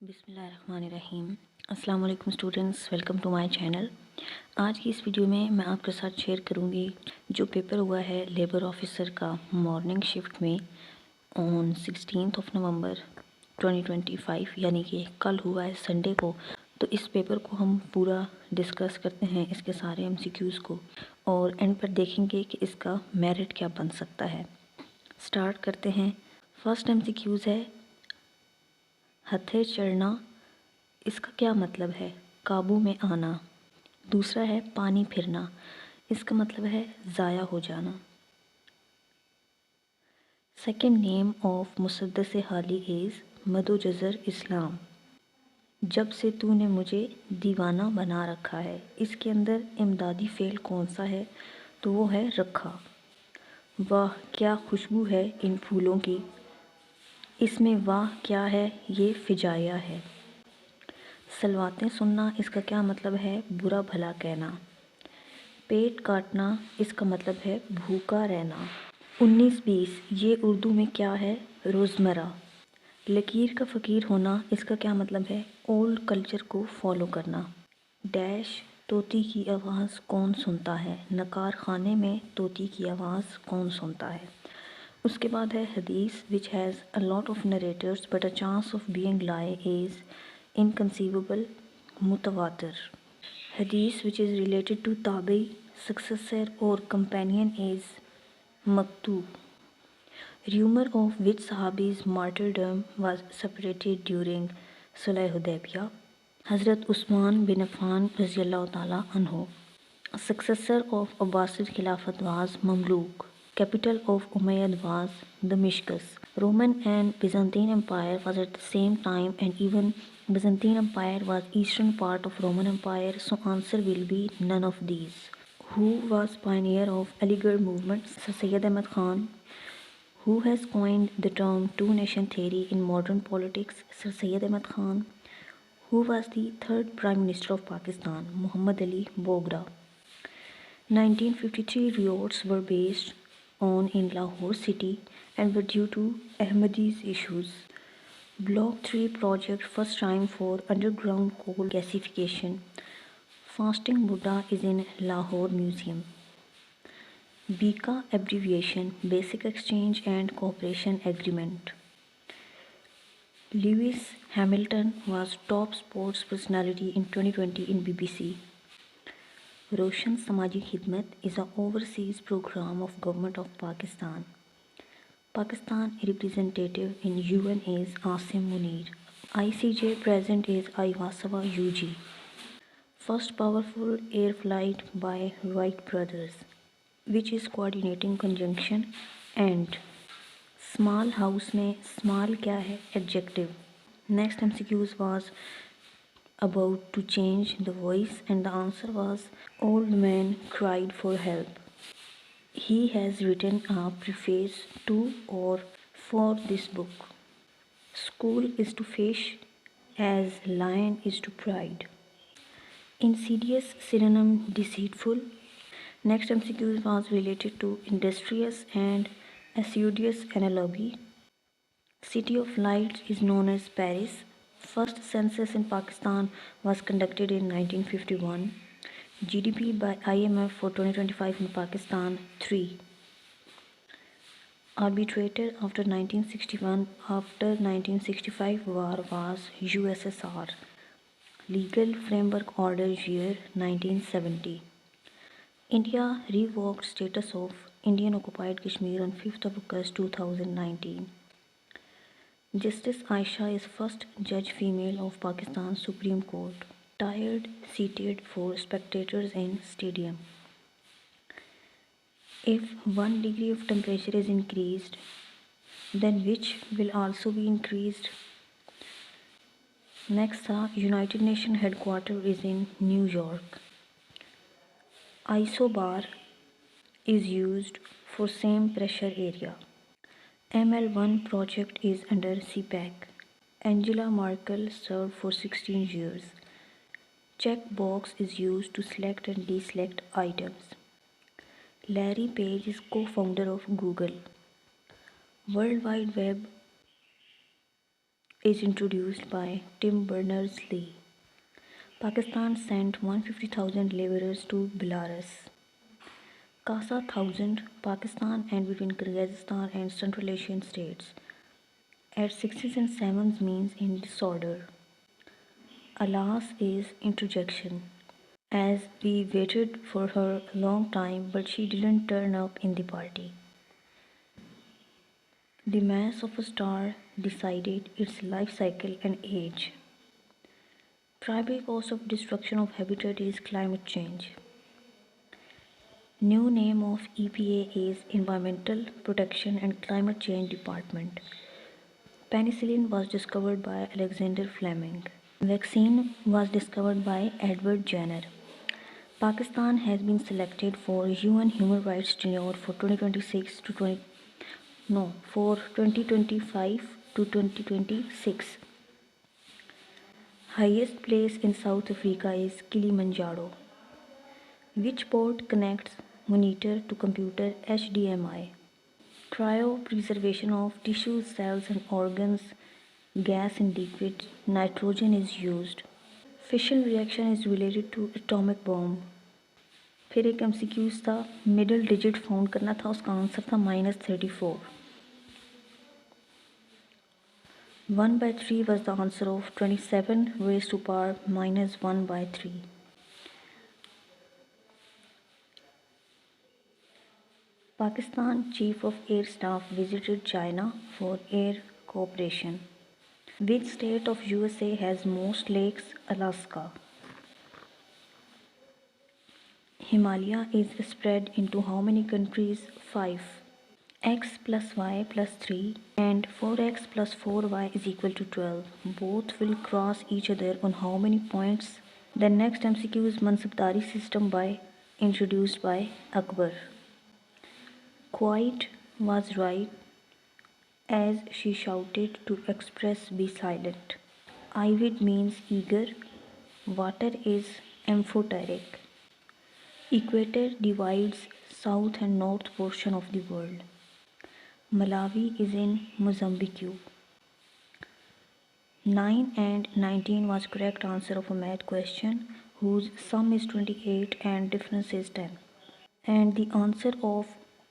बिस्मिल्लाहिर्रहमानिर्रहीम। अस्सलाम वालेकुम students, welcome to my channel. आज की इस वीडियो में मैं आपके साथ शेयर करूंगी जो पेपर हुआ है लेबर ऑफिसर का मॉर्निंग शिफ्ट में ऑन 16 नवंबर 2025, यानी कि कल हुआ है संडे को। तो इस पेपर को हम पूरा डिस्कस करते हैं, इसके सारे MCQs को, और एंड पर देखेंगे कि इसका मेरिट क्या बन सकता है। स्टार्ट करते हैं। फर्स्ट MCQs है हथे चढ़ना, इसका क्या मतलब है? काबू में आना। दूसरा है पानी फिरना, इसका मतलब है ज़ाया हो जाना। सेकंड नेम ऑफ मुसद्दस हाली इज़ मदोजज़र इस्लाम। जब से तूने मुझे दीवाना बना रखा है, इसके अंदर इमदादी फ़ेल कौन सा है? तो वो है रखा। वाह क्या खुशबू है इन फूलों की, इसमें वाह क्या है? ये फिजाया है। सलवातें सुनना, इसका क्या मतलब है? बुरा भला कहना। पेट काटना, इसका मतलब है भूखा रहना। 19-20 ये उर्दू में क्या है? रोज़मर्रा। लकीर का फ़कीर होना, इसका क्या मतलब है? ओल्ड कल्चर को फॉलो करना। डैश तोती की आवाज़ कौन सुनता है? नकार खाने में तोती की आवाज़ कौन सुनता है? उसके बाद है हदीस which has a lot of narrators but a chance of being lie is inconceivable मुतवातिर। हदीस विच इज़ रिलेटेड टू ताबी, सक्सेसर और companion is मकतूब. Rumor of which Sahabi's martyrdom was separated during Sulh Hudaybiyah? Hazrat Usman bin Affan Raziyallahu Ta'ala Anhu. Successor of Abbasid Khilafat was Mamluk. Capital of Umayyad was Damascus. Roman and Byzantine Empire was at the same time, and even Byzantine Empire was eastern part of Roman Empire, so answer will be none of these. Who was pioneer of Aligarh movement? Sir Syed Ahmad Khan. Who has coined the term two-nation theory in modern politics? Sir Syed Ahmad Khan. Who was the third Prime Minister of Pakistan? Muhammad Ali Bogra. 1953 riots were based on in Lahore city and were due to Ahmadis issues. Block 3 project first time for underground coal gasification. Fasting Buddha is in Lahore Museum. BICA abbreviation, Basic Exchange and Cooperation Agreement. Lewis Hamilton was top sports personality in 2020 in BBC. Roshan Samaji Khidmat is an overseas program of Government of Pakistan. Pakistan representative in UN is Asim Munir. ICJ president is Iwasawa UG. First powerful air flight by Wright brothers, which is coordinating conjunction and small house में small क्या है? Adjective. Next MCQs was about to change the voice, and the answer was old man cried for help. He has written a preface to or for this book. School is to fish as lion is to pride. Insidious synonym deceitful. Next MCQ was related to industrious and assiduous analogy. City of Lights is known as Paris. First census in Pakistan was conducted in 1951. GDP by IMF for 2025 in Pakistan 3. Arbitrator after 1961, after 1965 war was USSR. Legal Framework Order year 1970. India revoked status of Indian occupied Kashmir on 5th of August 2019. Justice Aisha is first judge female of Pakistan Supreme Court. Tired seated for spectators in stadium. If 1 degree of temperature is increased, then which will also be increased? Next, the United Nations headquarters is in New York. Isobar is used for same pressure area. ML1 project is under CPAC. Angela Merkel served for 16 years. Check box is used to select and deselect items. Larry Page is co-founder of Google. World Wide Web is introduced by Tim Berners-Lee. Pakistan sent 150,000 laborers to Belarus. Kasa 1000 Pakistan and between Kyrgyzstan and Central Asian states. At 6s and 7s means in disorder. Alas is interjection. As we waited for her a long time but she didn't turn up in the party. The mass of a star decided its life cycle and age. Primary cause of destruction of habitat is climate change. New name of EPA is Environmental Protection and Climate Change Department. Penicillin was discovered by Alexander Fleming. Vaccine was discovered by Edward Jenner. Pakistan has been selected for UN Human Rights Tenure for 2025 to 2026. Highest place in South Africa is Kilimanjaro. Which port connects monitor to computer HDMI? Cryopreservation of tissues, cells and organs, gas and liquid, nitrogen is used. Fission reaction is related to atomic bomb. फिर एक MCQs था, middle digit found करना था, उसका answer था -34. 1/3 was the answer of 27 raised to power -1/3. Pakistan Chief of Air Staff visited China for air cooperation. Which state of USA has most lakes? Alaska. Himalaya is spread into how many countries? 5. X plus y plus 3 and 4x plus 4y is equal to 12. Both will cross each other on how many points? The next MCQ is Mansabdari system introduced by Akbar. Quiet was right as she shouted to express be silent. Ivid means eager. Water is amphoteric. Equator divides south and north portion of the world. Malawi is in Mozambique. 9 and 19 was correct answer of a math question whose sum is 28 and difference is 10. And the answer of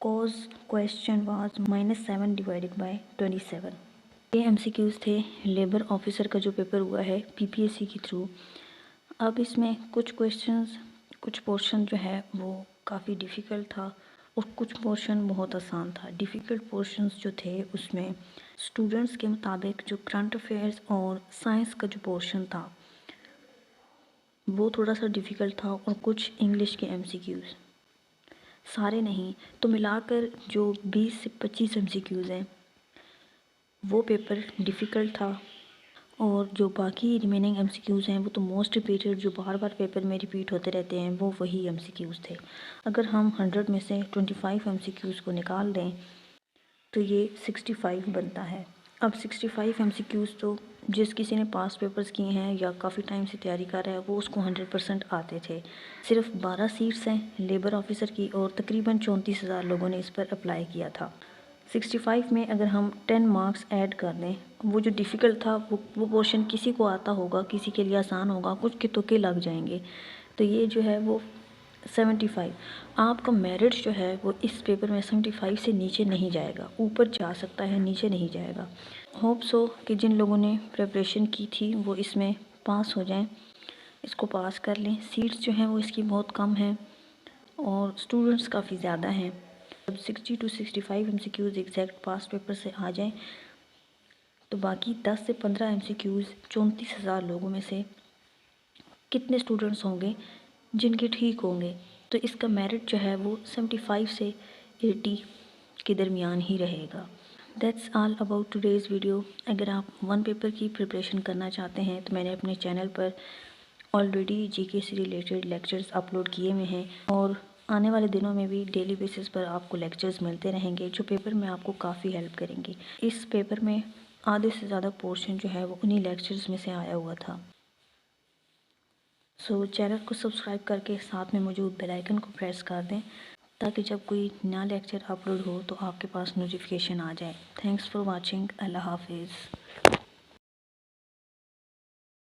cause question was -7 divided by 27. ये MCQs थे labour officer का जो paper हुआ है PPSC के through. अब इसमें कुछ क्वेश्चंस कुछ पोर्शन जो है वो काफ़ी डिफ़िकल्ट था और कुछ पोर्शन बहुत आसान था. डिफ़िकल्ट पोर्शंस जो थे उसमें स्टूडेंट्स के मुताबिक जो करंट अफेयर्स और साइंस का जो पोर्शन था वो थोड़ा सा डिफ़िकल्ट था और कुछ इंग्लिश के MCQs, सारे नहीं तो मिलाकर जो 20 से 25 MCQs हैं वो पेपर डिफ़िकल्ट था और जो बाकी रिमेनिंग MCQs हैं वो तो मोस्ट रिपीटेड जो बार बार पेपर में रिपीट होते रहते हैं वो वही MCQs थे. अगर हम 100 में से 25 MCQs को निकाल दें तो ये 65 बनता है. अब 65 MCQs तो जिस किसी ने पास पेपर्स किए हैं या काफ़ी टाइम से तैयारी कर रहा है वो उसको 100% आते थे. सिर्फ 12 सीट्स हैं लेबर ऑफिसर की और तकरीबन 34,000 लोगों ने इस पर अप्लाई किया था. 65 में अगर हम 10 मार्क्स ऐड कर दें, वो जो डिफ़िकल्ट था वो पोर्शन किसी को आता होगा, किसी के लिए आसान होगा, कुछ के तुक्के लग जाएंगे. तो ये जो है वो 75. आपका मेरिट जो है वो इस पेपर में 75 से नीचे नहीं जाएगा, ऊपर जा सकता है, नीचे नहीं जाएगा. होप सो कि जिन लोगों ने प्रिपरेशन की थी वो इसमें पास हो जाएं, इसको पास कर लें. सीट्स जो हैं वो इसकी बहुत कम हैं और स्टूडेंट्स काफ़ी ज़्यादा हैं. अब 60 to 65 MCQs exact pass paper से आ जाएं तो बाकी 10 से 15 MCQs 34,000 लोगों में से कितने स्टूडेंट्स होंगे जिनके ठीक होंगे. तो इसका मेरिट जो है वो 75 से 80 के दरमियान ही रहेगा. That's all about today's video. अगर आप वन पेपर की प्रिपरेशन करना चाहते हैं तो मैंने अपने चैनल पर ऑलरेडी जीके से रिलेटेड लेक्चर्स अपलोड किए हुए हैं और आने वाले दिनों में भी डेली बेसिस पर आपको लेक्चर्स मिलते रहेंगे जो पेपर में आपको काफ़ी हेल्प करेंगे. इस पेपर में आधे से ज़्यादा पोर्शन जो है वो उन्हीं लेक्चर्स में से आया हुआ था. सो चैनल को सब्सक्राइब करके साथ में मौजूद बेल आइकन को प्रेस कर दें ताकि जब कोई नया लेक्चर अपलोड हो तो आपके पास नोटिफिकेशन आ जाए. Thanks for watching. अल्लाह हाफिज़.